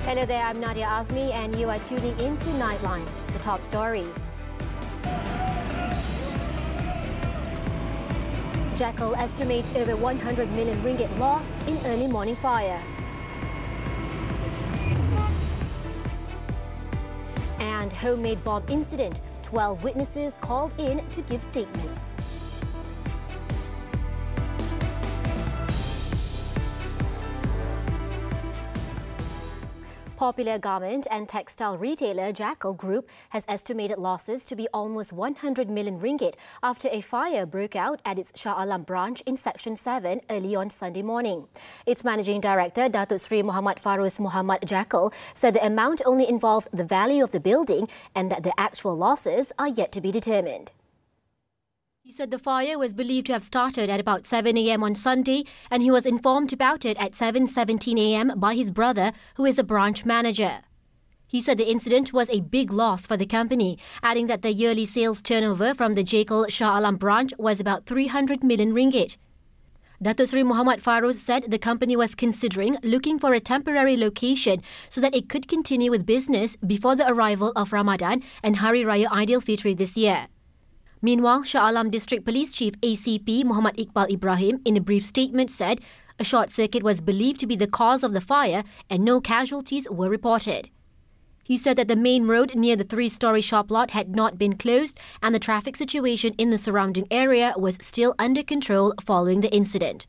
Hello there, I'm Nadia Azmi and you are tuning in to Nightline, the top stories. Jackal estimates over 100 million ringgit loss in early morning fire. And homemade bomb incident, 12 witnesses called in to give statements. Popular garment and textile retailer Jackal Group has estimated losses to be almost 100 million ringgit after a fire broke out at its Shah Alam branch in Section 7 early on Sunday morning. Its managing director, Datuk Sri Muhammad Farus Muhammad Jackal, said the amount only involves the value of the building and that the actual losses are yet to be determined. He said the fire was believed to have started at about 7 a.m. on Sunday and he was informed about it at 7:17 a.m. by his brother, who is a branch manager. He said the incident was a big loss for the company, adding that the yearly sales turnover from the Jackal Shah Alam branch was about 300 million ringgit. Datuk Sri Muhammad Farus said the company was considering looking for a temporary location so that it could continue with business before the arrival of Ramadan and Hari Raya Aidilfitri this year. Meanwhile, Shah Alam District Police Chief ACP Muhammad Iqbal Ibrahim in a brief statement said a short circuit was believed to be the cause of the fire and no casualties were reported. He said that the main road near the three-storey shop lot had not been closed and the traffic situation in the surrounding area was still under control following the incident.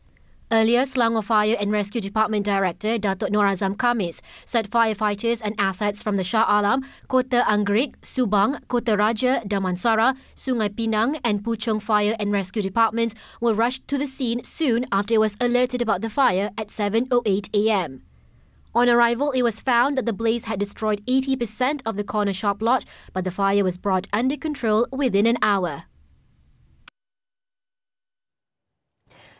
Earlier, Selangor Fire and Rescue Department Director Datuk Nur Azam Khamis said firefighters and assets from the Shah Alam, Kota Anggerik, Subang, Kota Raja, Damansara, Sungai Pinang and Puchong Fire and Rescue Departments were rushed to the scene soon after it was alerted about the fire at 7:08 a.m. On arrival, it was found that the blaze had destroyed 80% of the corner shop lot, but the fire was brought under control within an hour.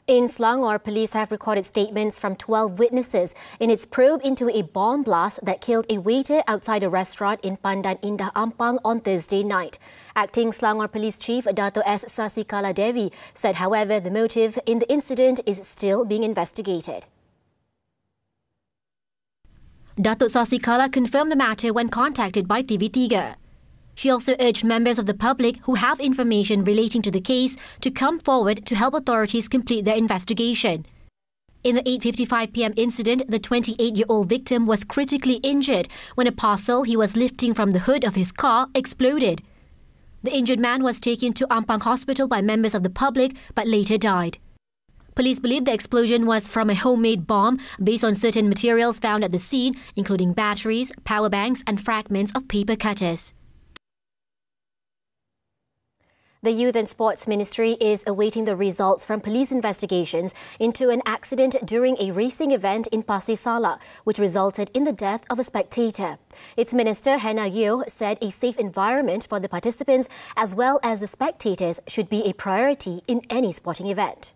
In Selangor, police have recorded statements from 12 witnesses in its probe into a bomb blast that killed a waiter outside a restaurant in Pandan Indah Ampang on Thursday night. Acting Selangor Police Chief Dato' S. Sasikala Devi said, however, the motive in the incident is still being investigated. Dato' Sasikala confirmed the matter when contacted by TV3. She also urged members of the public who have information relating to the case to come forward to help authorities complete their investigation. In the 8:55 p.m. incident, the 28-year-old victim was critically injured when a parcel he was lifting from the hood of his car exploded. The injured man was taken to Ampang Hospital by members of the public but later died. Police believe the explosion was from a homemade bomb based on certain materials found at the scene, including batteries, power banks and fragments of paper cutters. The Youth and Sports Ministry is awaiting the results from police investigations into an accident during a racing event in Pasir Sala, which resulted in the death of a spectator. Its Minister, Hannah Yeo, said a safe environment for the participants as well as the spectators should be a priority in any sporting event.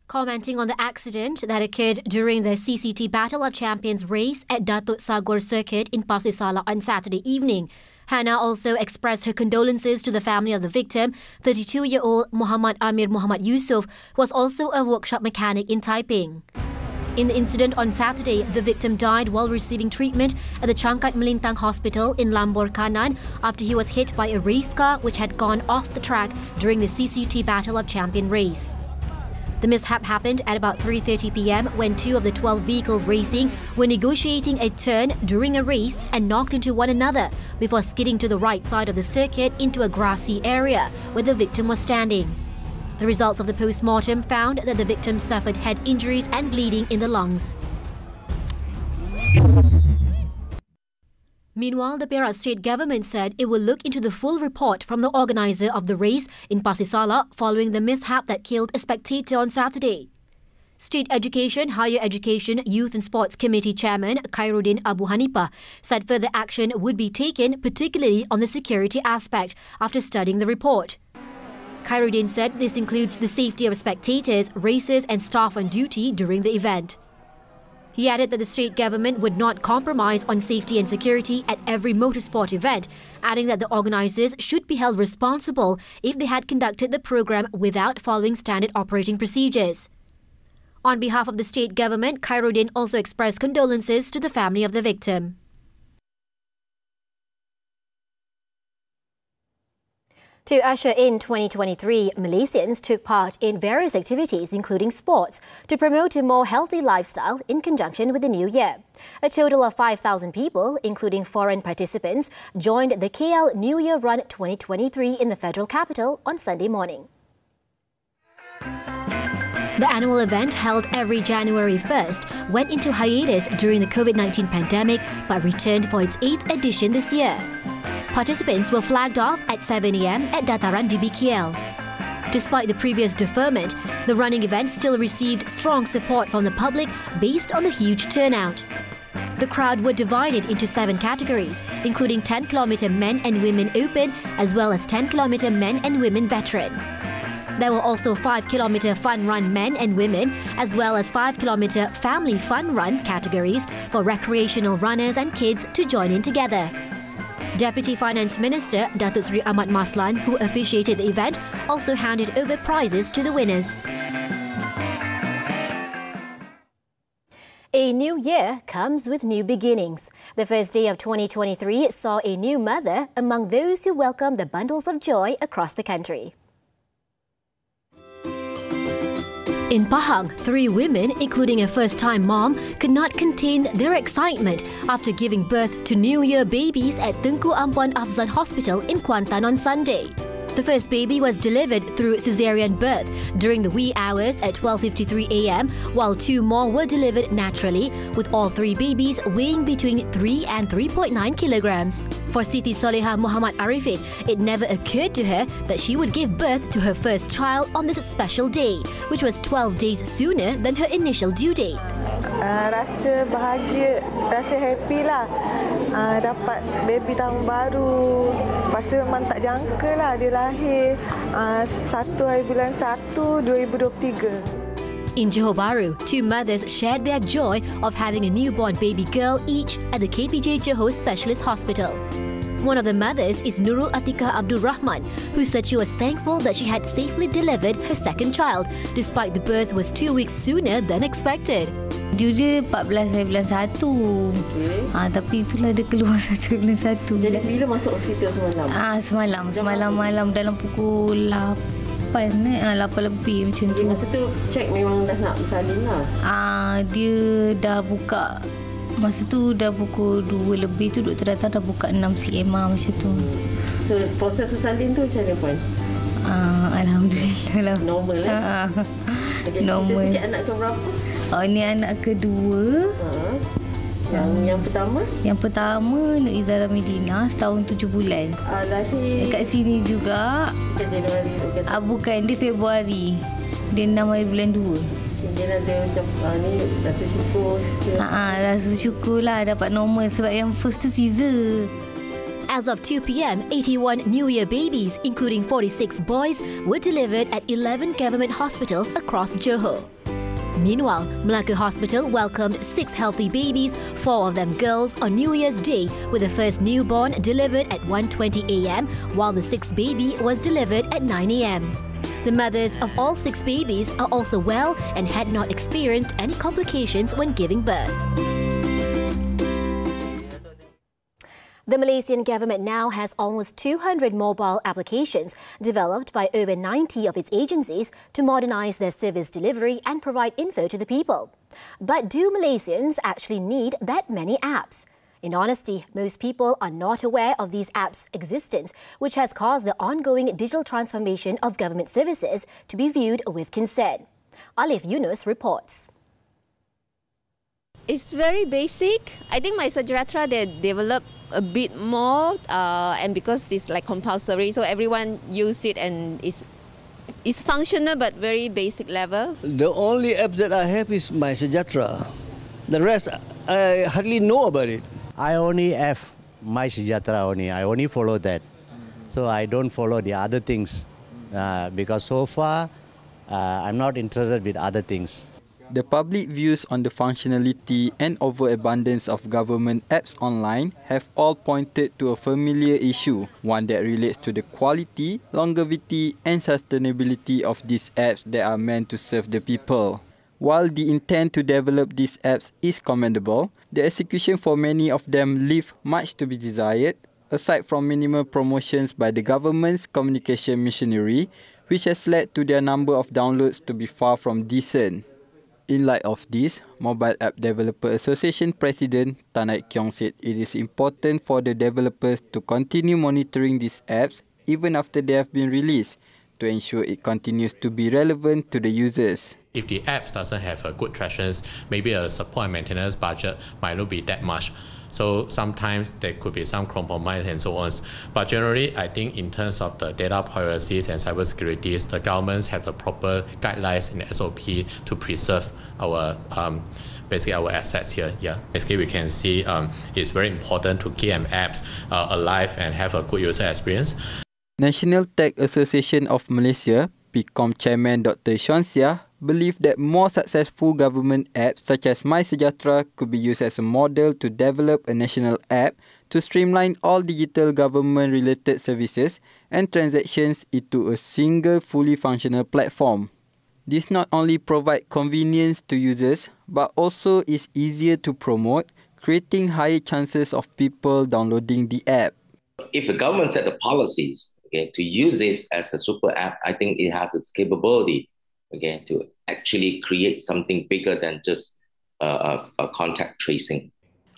Commenting on the accident that occurred during the CCT Battle of Champions race at Datuk Sagor Circuit in Pasir Sala on Saturday evening, Hannah also expressed her condolences to the family of the victim, 32-year-old Muhammad Amir Muhammad Yusuf, who was also a workshop mechanic in Taiping. In the incident on Saturday, the victim died while receiving treatment at the Changkat Melintang Hospital in Lambor Kanan after he was hit by a race car which had gone off the track during the CCT Battle of Champion race. The mishap happened at about 3:30 p.m. when two of the 12 vehicles racing were negotiating a turn during a race and knocked into one another before skidding to the right side of the circuit into a grassy area where the victim was standing. The results of the post-mortem found that the victim suffered head injuries and bleeding in the lungs. Meanwhile, the Perak state government said it will look into the full report from the organizer of the race in Pasir Sala following the mishap that killed a spectator on Saturday. State Education, Higher Education, Youth and Sports Committee Chairman Khairuddin Abu Hanifah said further action would be taken, particularly on the security aspect, after studying the report. Khairuddin said this includes the safety of spectators, racers and staff on duty during the event. He added that the state government would not compromise on safety and security at every motorsport event, adding that the organisers should be held responsible if they had conducted the program without following standard operating procedures. On behalf of the state government, Khairuddin also expressed condolences to the family of the victim. To usher in 2023, Malaysians took part in various activities including sports to promote a more healthy lifestyle in conjunction with the new year. A total of 5,000 people, including foreign participants, joined the KL New Year Run 2023 in the federal capital on Sunday morning. The annual event, held every January 1st, went into hiatus during the COVID-19 pandemic but returned for its 8th edition this year. Participants were flagged off at 7 a.m. at Dataran DBKL. Despite the previous deferment, the running event still received strong support from the public based on the huge turnout. The crowd were divided into 7 categories, including 10-kilometer men and women open as well as 10-kilometer men and women veteran. There were also 5-kilometer fun run men and women as well as 5-kilometer family fun run categories for recreational runners and kids to join in together. Deputy Finance Minister Datuk Seri Ahmad Maslan, who officiated the event, also handed over prizes to the winners. A new year comes with new beginnings. The first day of 2023 saw a new mother among those who welcomed the bundles of joy across the country. In Pahang, 3 women, including a first-time mom, could not contain their excitement after giving birth to New Year babies at Tengku Ampuan Afzan Hospital in Kuantan on Sunday. The first baby was delivered through caesarean birth during the wee hours at 12:53 a.m, while 2 more were delivered naturally, with all 3 babies weighing between 3 and 3.9 kilograms. For Siti Soleha Muhammad Arifin, it never occurred to her that she would give birth to her first child on this special day, which was 12 days sooner than her initial due date. Rasa bahagia, rasa happy lah. Dapat baby tahun baru. Lepas tu memang tak jangka lah dia lahir 1 hari bulan 1, 2023. In Johor Bahru, 2 mothers shared their joy of having a newborn baby girl each at the KPJ Johor Specialist Hospital. One of the mothers is Nurul Atika Abdul Rahman, who said she was thankful that she had safely delivered her second child, despite the birth was 2 weeks sooner than expected. Due dia 14 hari bulan 1. Tapi itulah dia keluar 1 bulan 1. Jadi bila masuk hospital semalam? Semalam malam dalam pukul 8 lebih macam tu. Masa tu cek memang dah nak bersalin lah. Dia dah buka. Masa tu dah pukul 2 lebih tu doktor datang dah buka 6 cm macam tu. So proses bersalin tu macam mana Puan? Alhamdulillah lah. Normal lah. Normal. Sikit anak tu berapa? Ini anak kedua. Yang pertama? Yang pertama Nur Izara Medina, setahun 7 bulan. Lahir dekat sini juga. Bukan Januari? Bukan, dia Februari. Dia 6 hari bulan 2. Dia ada macam ni rasa syukur. Rasa syukur lah dapat normal sebab yang first tu Caesar. As of 2 p.m, 81 New Year babies, including 46 boys, were delivered at 11 government hospitals across Johor. Meanwhile, Melaka Hospital welcomed 6 healthy babies, 4 of them girls, on New Year's Day, with the first newborn delivered at 1:20 a.m, while the 6th baby was delivered at 9 a.m. The mothers of all 6 babies are also well and had not experienced any complications when giving birth. The Malaysian government now has almost 200 mobile applications developed by over 90 of its agencies to modernise their service delivery and provide info to the people. But do Malaysians actually need that many apps? In honesty, most people are not aware of these apps' existence, which has caused the ongoing digital transformation of government services to be viewed with concern. Alif Yunus reports. It's very basic. I think my Sejahtera, they developed a bit more and because it's like compulsory, so everyone use it and it's functional but very basic level. The only app that I have is my Sejahtera. The rest, I hardly know about it. I only have my Sejahtera only. I only follow that. So I don't follow the other things because so far I'm not interested with other things. The public views on the functionality and overabundance of government apps online have all pointed to a familiar issue, one that relates to the quality, longevity and sustainability of these apps that are meant to serve the people. While the intent to develop these apps is commendable, the execution for many of them leave much to be desired, aside from minimal promotions by the government's communication machinery, which has led to their number of downloads to be far from decent. In light of this, Mobile App Developer Association President Tanai Kiong said it is important for the developers to continue monitoring these apps even after they have been released, to ensure it continues to be relevant to the users. If the apps doesn't have a good traction, maybe a support and maintenance budget might not be that much. So sometimes there could be some compromise and so on. But generally, I think in terms of the data privacy and cybersecurity, the governments have the proper guidelines in SOP to preserve our basically our assets here. Yeah, basically we can see it's very important to keep apps alive and have a good user experience. National Tech Association of Malaysia, PCOM Chairman Dr. Sean Seah, believe that more successful government apps such as MySejahtera could be used as a model to develop a national app to streamline all digital government-related services and transactions into a single fully functional platform. This not only provides convenience to users, but also is easier to promote, creating higher chances of people downloading the app. If the government set the policies to use this as a super app, I think it has its capability to actually create something bigger than just a contact tracing.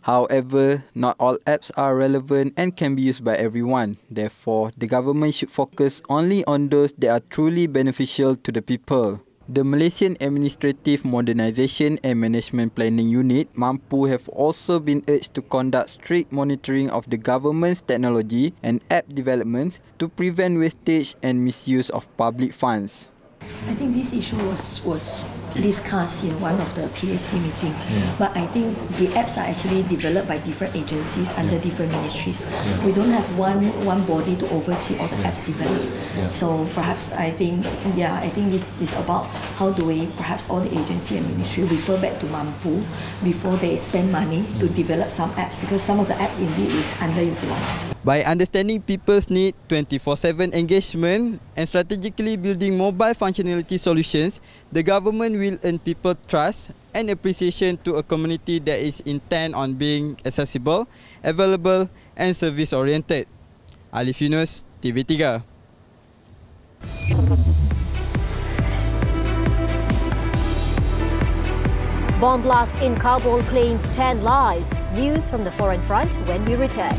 However, not all apps are relevant and can be used by everyone. Therefore, the government should focus only on those that are truly beneficial to the people. The Malaysian Administrative Modernisation and Management Planning Unit, MAMPU, have also been urged to conduct strict monitoring of the government's technology and app developments to prevent wastage and misuse of public funds. I think this issue was discussed in one of the PAC meeting. But I think the apps are actually developed by different agencies under different ministries. We don't have one body to oversee all the apps developed. So perhaps I think this is about how do we perhaps all the agency and ministry refer back to MAMPU before they spend money to develop some apps, because some of the apps indeed is underutilized. By understanding people's need, 24/7 engagement and strategically building mobile functionality solutions, the government will earn people trust and appreciation to a community that is intent on being accessible, available and service-oriented. Alif Yunus, TV3. Bomb blast in Kabul claims 10 lives. News from the foreign front when we return.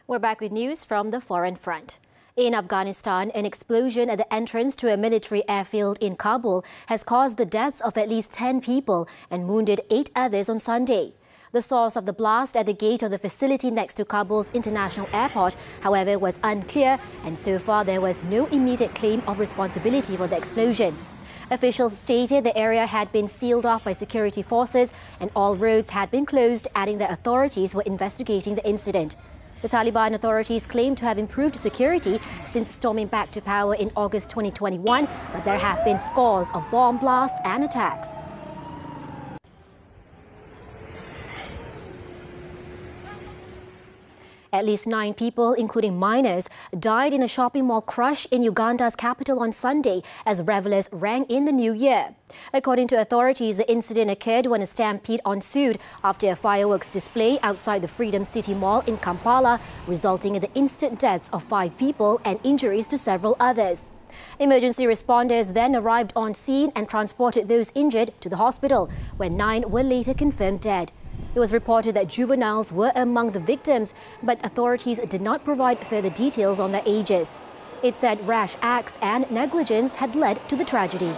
We're back with news from the foreign front. In Afghanistan, an explosion at the entrance to a military airfield in Kabul has caused the deaths of at least 10 people and wounded 8 others on Sunday. The source of the blast at the gate of the facility next to Kabul's international airport, however, was unclear, and so far there was no immediate claim of responsibility for the explosion. Officials stated the area had been sealed off by security forces and all roads had been closed, adding that authorities were investigating the incident. The Taliban authorities claim to have improved security since storming back to power in August 2021, but there have been scores of bomb blasts and attacks. At least 9 people, including minors, died in a shopping mall crush in Uganda's capital on Sunday as revelers rang in the new year. According to authorities, the incident occurred when a stampede ensued after a fireworks display outside the Freedom City Mall in Kampala, resulting in the instant deaths of 5 people and injuries to several others. Emergency responders then arrived on scene and transported those injured to the hospital, where 9 were later confirmed dead. It was reported that juveniles were among the victims, but authorities did not provide further details on their ages. It said rash acts and negligence had led to the tragedy.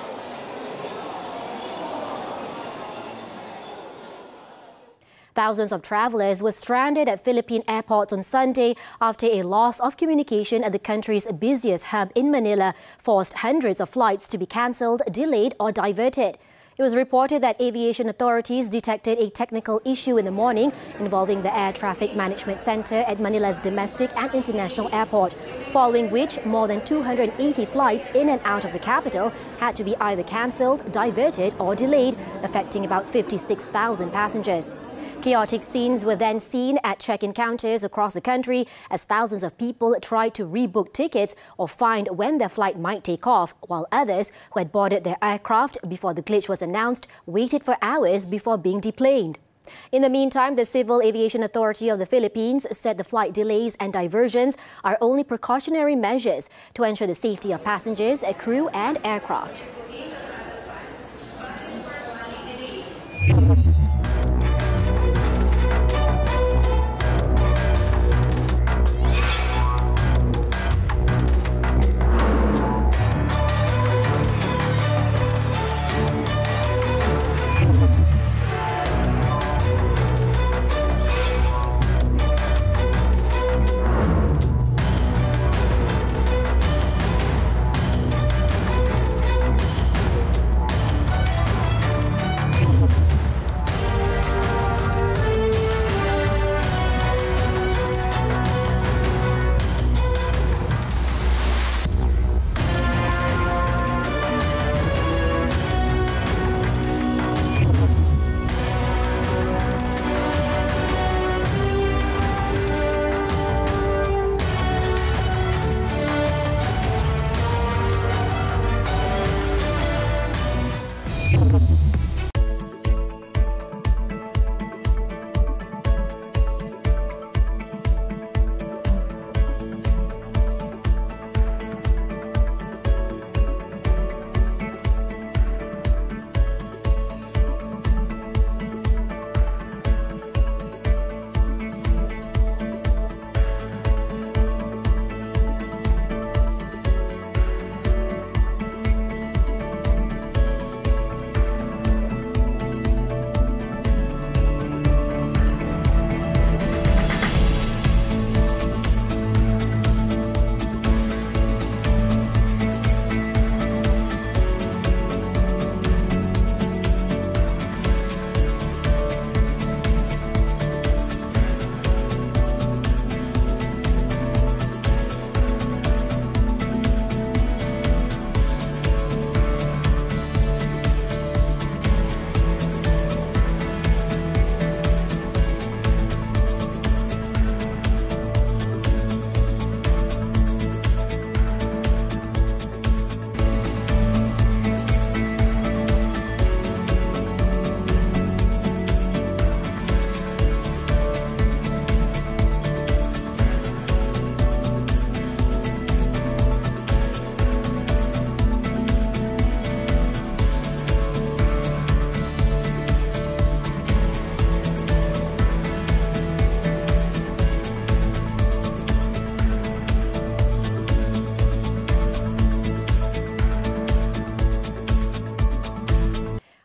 Thousands of travellers were stranded at Philippine airports on Sunday after a loss of communication at the country's busiest hub in Manila forced hundreds of flights to be cancelled, delayed or diverted. It was reported that aviation authorities detected a technical issue in the morning involving the Air Traffic Management Center at Manila's domestic and international airport, following which more than 280 flights in and out of the capital had to be either cancelled, diverted or delayed, affecting about 56,000 passengers. Chaotic scenes were then seen at check-in counters across the country as thousands of people tried to rebook tickets or find when their flight might take off, while others who had boarded their aircraft before the glitch was announced waited for hours before being deplaned. In the meantime, the Civil Aviation Authority of the Philippines said the flight delays and diversions are only precautionary measures to ensure the safety of passengers, crew and aircraft.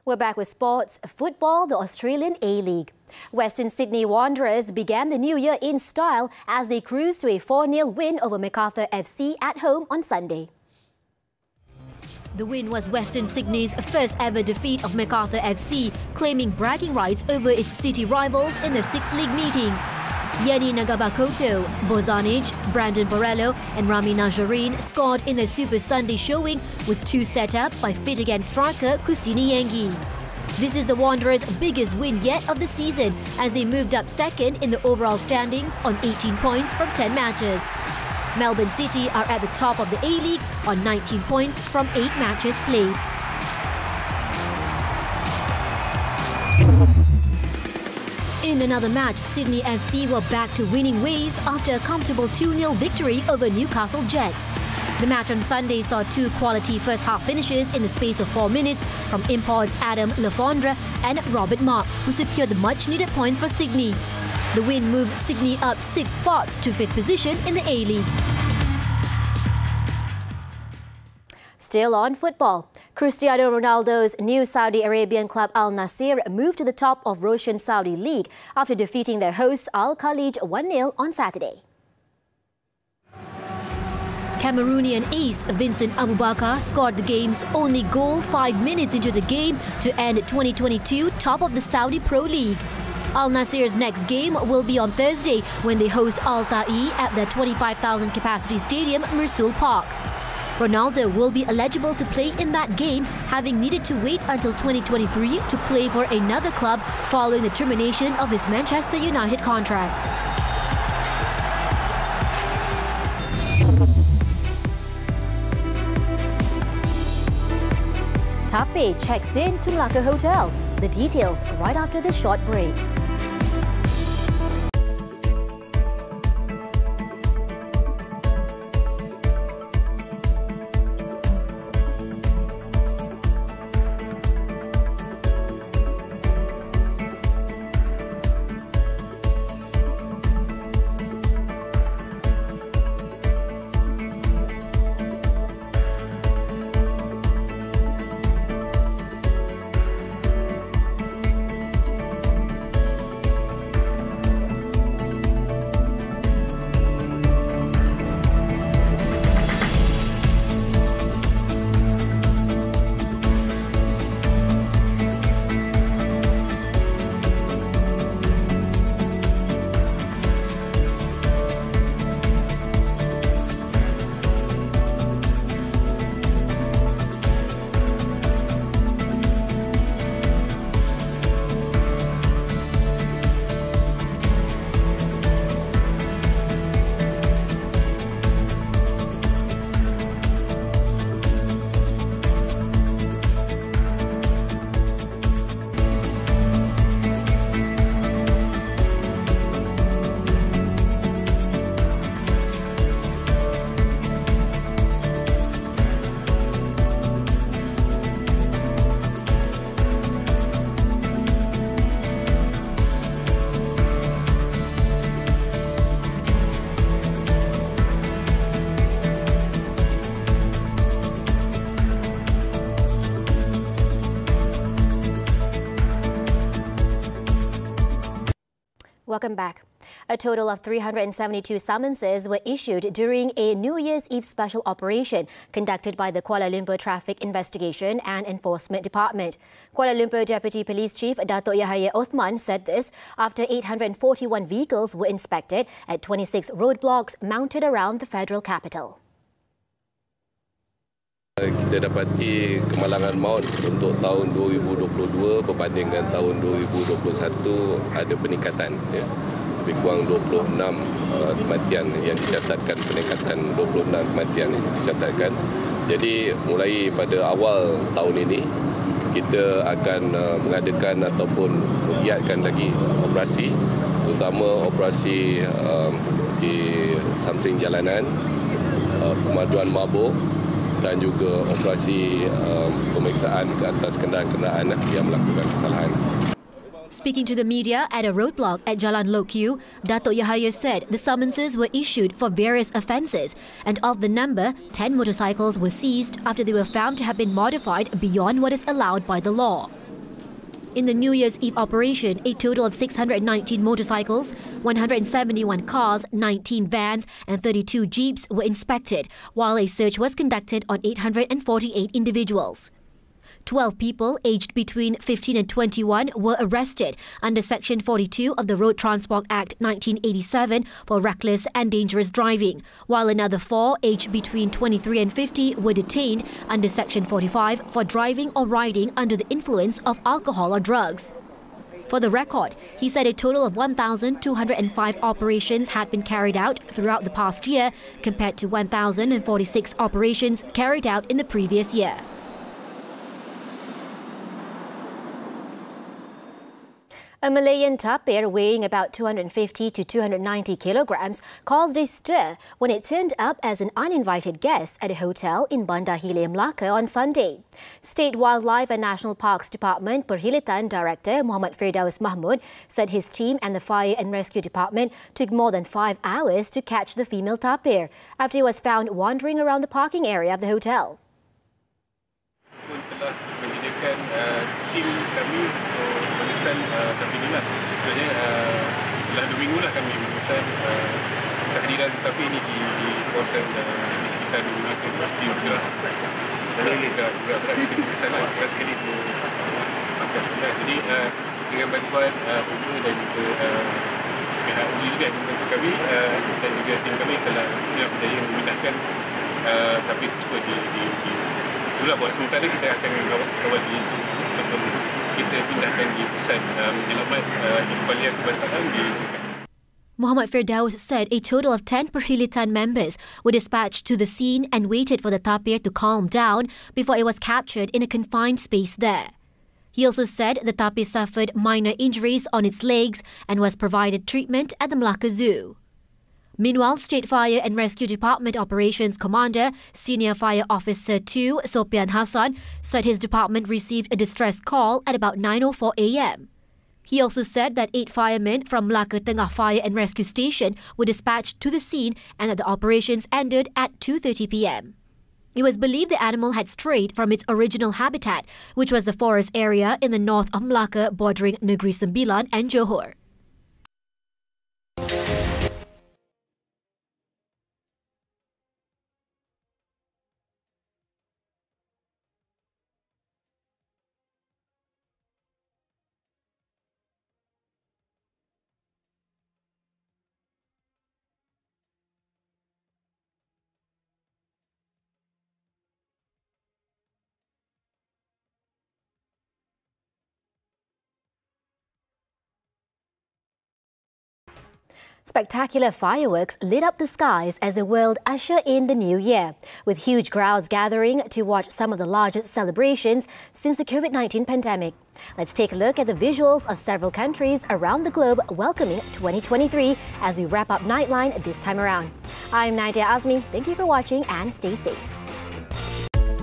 We're back with sports. Football, the Australian A-League. Western Sydney Wanderers began the new year in style as they cruised to a 4-0 win over MacArthur FC at home on Sunday. The win was Western Sydney's first ever defeat of MacArthur FC, claiming bragging rights over its city rivals in the Sixth League meeting. Yeni Nagabakoto, Bozanic, Brandon Borrello and Rami Najarine scored in the Super Sunday showing, with two set up by fit again striker Kusini Yengi. This is the Wanderers' biggest win yet of the season, as they moved up second in the overall standings on 18 points from 10 matches. Melbourne City are at the top of the A-League on 19 points from 8 matches played. In another match, Sydney FC were back to winning ways after a comfortable 2-0 victory over Newcastle Jets. The match on Sunday saw two quality first-half finishes in the space of 4 minutes from imports Adam Lafondra and Robert Mark, who secured the much-needed points for Sydney. The win moves Sydney up 6 spots to 5th position in the A-League. Still on football, Cristiano Ronaldo's new Saudi Arabian club Al Nassr moved to the top of Russian Saudi League after defeating their hosts Al Khalij 1-0 on Saturday. Cameroonian ace Vincent Aboubakar scored the game's only goal 5 minutes into the game to end 2022 top of the Saudi Pro League. Al Nassr's next game will be on Thursday when they host Al Ta'i at their 25,000 capacity stadium Mersul Park. Ronaldo will be eligible to play in that game, having needed to wait until 2023 to play for another club following the termination of his Manchester United contract. Taipei checks in to Malacca Hotel. The details right after this short break. Welcome back. A total of 372 summonses were issued during a New Year's Eve special operation conducted by the Kuala Lumpur Traffic Investigation and Enforcement Department. Kuala Lumpur Deputy Police Chief Datuk Yahaya Othman said this after 841 vehicles were inspected at 26 roadblocks mounted around the federal capital. Kita dapati kemalangan maut untuk tahun 2022 berbanding dengan tahun 2021 ada peningkatan, ya. Lebih kurang 26 kematian yang dicatatkan, peningkatan 26 kematian yang dicatatkan. Jadi mulai pada awal tahun ini kita akan mengadakan ataupun menggiatkan lagi operasi, terutama operasi di samsing jalanan, pemaduan mabuk dan juga operasi pemeriksaan ke atas kenderaan-kenderaan yang melakukan kesalahan. Speaking to the media at a roadblock at Jalan Lokyu, Datuk Yahaya said the summonses were issued for various offences, and of the number, 10 motorcycles were seized after they were found to have been modified beyond what is allowed by the law. In the New Year's Eve operation, a total of 619 motorcycles, 171 cars, 19 vans and 32 jeeps were inspected, while a search was conducted on 848 individuals. 12 people aged between 15 and 21 were arrested under Section 42 of the Road Transport Act 1987 for reckless and dangerous driving, while another 4 aged between 23 and 50 were detained under Section 45 for driving or riding under the influence of alcohol or drugs. For the record, he said a total of 1,205 operations had been carried out throughout the past year, compared to 1,046 operations carried out in the previous year. A Malayan tapir weighing about 250 to 290 kilograms caused a stir when it turned up as an uninvited guest at a hotel in Bandar Hilir, Melaka on Sunday. State Wildlife and National Parks Department Perkhidmatan Director Muhammad Firdaus Mahmud said his team and the Fire and Rescue Department took more than 5 hours to catch the female tapir after it was found wandering around the parking area of the hotel. Telah menyediakan tim kami untuk memesan tapi ini lah. Sebenarnya telah 2 minggu lah kami memesan kehadiran tapi ini di kawasan di sekitar Melaka di Uganda. Dan kita berat-berat kita memesan lah. Kita sekali itu makan. Jadi dengan bantuan Umur dan juga pihak Azmi juga yang membantu kami dan juga tim kami telah berjaya memindahkan tapi tersebut di itulah buat sementara kita akan kawal di zoo sebelum kita pindahkan di pusat penyelamat Kepalian Kebangsaan di Sultan. Muhammad Firdaus said a total of 10 Perkhidmatan members were dispatched to the scene and waited for the tapir to calm down before it was captured in a confined space there. He also said the tapir suffered minor injuries on its legs and was provided treatment at the Melaka Zoo. Meanwhile, State Fire and Rescue Department Operations Commander, Senior Fire Officer 2, Sopian Hassan, said his department received a distress call at about 9:04 a.m. He also said that 8 firemen from Melaka Tengah Fire and Rescue Station were dispatched to the scene and that the operations ended at 2:30 p.m. It was believed the animal had strayed from its original habitat, which was the forest area in the north of Melaka bordering Negeri Sembilan and Johor. Spectacular fireworks lit up the skies as the world ushered in the new year, with huge crowds gathering to watch some of the largest celebrations since the COVID-19 pandemic. Let's take a look at the visuals of several countries around the globe welcoming 2023 as we wrap up Nightline this time around. I'm Nadia Azmi. Thank you for watching and stay safe.